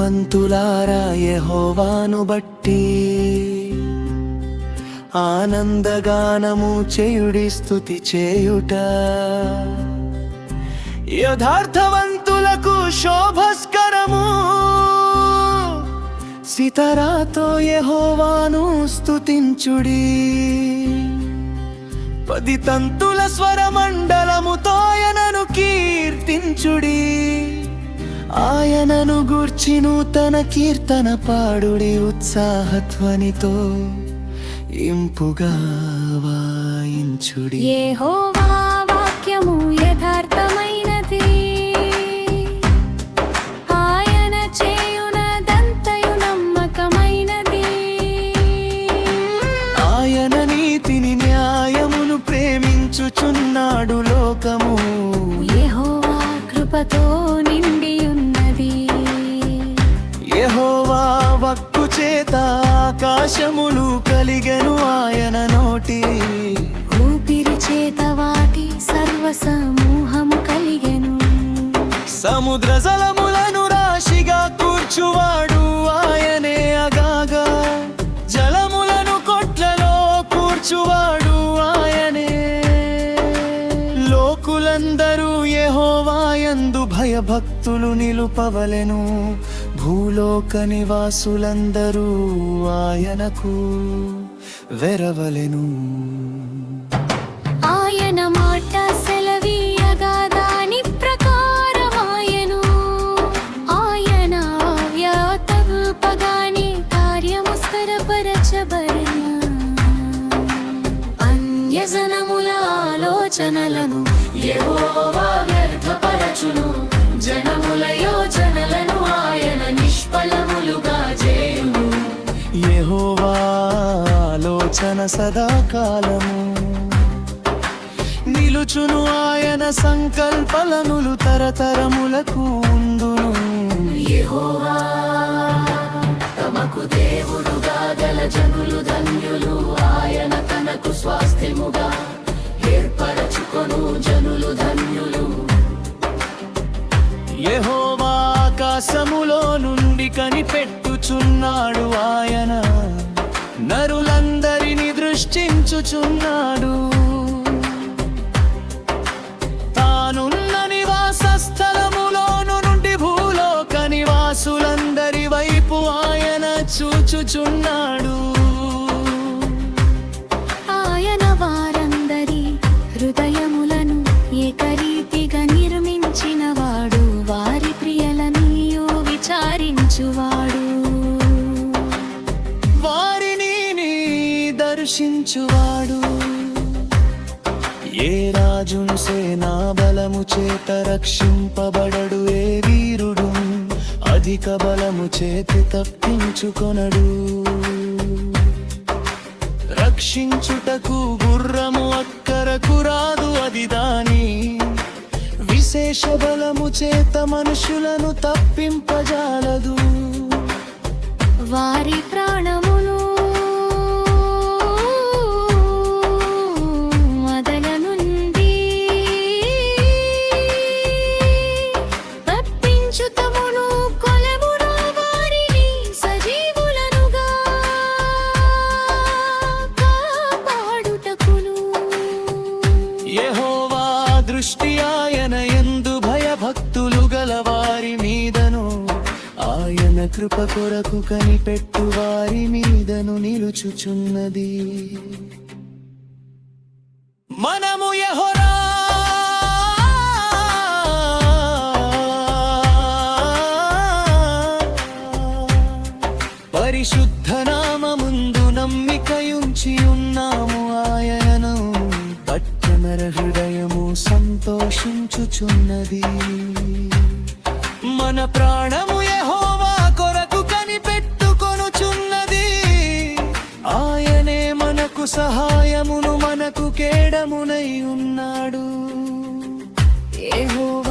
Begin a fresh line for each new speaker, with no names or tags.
నీతిమంతులారా యెహోవాను బట్టి ఆనందగానము చేయుడి స్తుతి చేయుట. యథార్థవంతులకు శోభస్కరము, సితారాతో యెహోవాను స్తుతించుడి. 10 తంతుల స్వరమండలముతో ఆయనను కీర్తించుడి. ఆయనను గూర్చి నూతన కీర్తన పాడుడి. ఉత్సాహధ్వనితో ఇంపుగా వాయించుడి.
యెహోవా వాక్యము యథార్థమైనది, ఆయన చేయునదంతయు నమ్మకమైనది.
ఆయన నీతిని న్యాయమును ప్రేమించుచున్నాడు. లోకము
యెహోవా కృపతో నిండి ఉన్నది.
యెహోవా వాక్కు చేత ఆకాశములు కలిగెను. ఆయన నోటి
ఊపిరి చేత వాటి సర్వ సమూహము కలిగెను.
సముద్ర జలములను రాశిగా కూర్చువాడు ఆయనే. అగాగా జలములను కొట్లలో కూర్చువాడు ఆయనే. లోకులందరూ యెహోవా యందు భయభక్తులు నిలుపవలెను. భూలోక నివాసులందరూ ఆయనకు వెరవలెను.
ఆయన మాట సెలవీయగా దాని ప్రకారమాయెను. ఆయన వ్యాతల్పగాని కార్యము స్థిరపరచబడెను. అన్యజనముల ఆలోచనలను యెహోవా వ్యర్థపరచును. జనముల యోచనలను ఆయన నిష్ఫలములుగా చేయును.
యెహోవా ఆలోచన సదాకాలము నిలుచును. ఆయన సంకల్పలనులు తరతరములకు ఉండును.
యెహోవా తమకు దేవుడుగా గల జనులు ధన్యులు. ఆయన తనకు స్వాస్థ్యముగా ఏర్పరచుకొను జనులు ధన్యులు.
యెహోవా ఆకాశములో నుండి కనిపెట్టుచున్నాడు. ఆయన నరులందరిని దృష్టించుచున్నాడు. తానున్న నివాస స్థలములోను నుండి భూలోక నివాసులందరి వైపు ఆయన చూచుచున్నాడు.
ఆయన వారందరి హృదయములను ఏకరీతిగా నిర్మించినవాడు. వారి ప్రియలనియు విచారించువాడు.
వారిని దర్శించువాడు. ఏ రాజును సేనా బలము చేత రక్షింపబడడు. ఏ వీరుడు అధిక బలము చేతి తప్పించుకొనడు. రక్షించుటకు గుర్రము అక్కరకు రాదు. అది దాని విశేష బలము చేత మనుషులను తప్పింపజాలదు.
వారి ప్రాణమును వదల నుండి తప్పించుతమును. కొలెమును వారిని సజీవులనుగా కాపాడుటకును.
యెహోవా దృష్టి ఆయన యందు భయభక్తులు గల వారి మీదను, ఆయన కృప కొరకు కనిపెట్టు వారి మీదను నిలుచుచున్నది. మనము యెహోవా పరిశుద్ధ నామముందు నమ్మికయుంచి ఉన్నాము. ఆయనను పట్టమర హృదయము సంతోషించుచున్నది. మన ప్రాణము యెహోవా కొరకు కనిపెట్టుకొనుచున్నది. ఆయనే మనకు సహాయమును, మనకు కేడమునై ఉన్నాడు. యెహోవా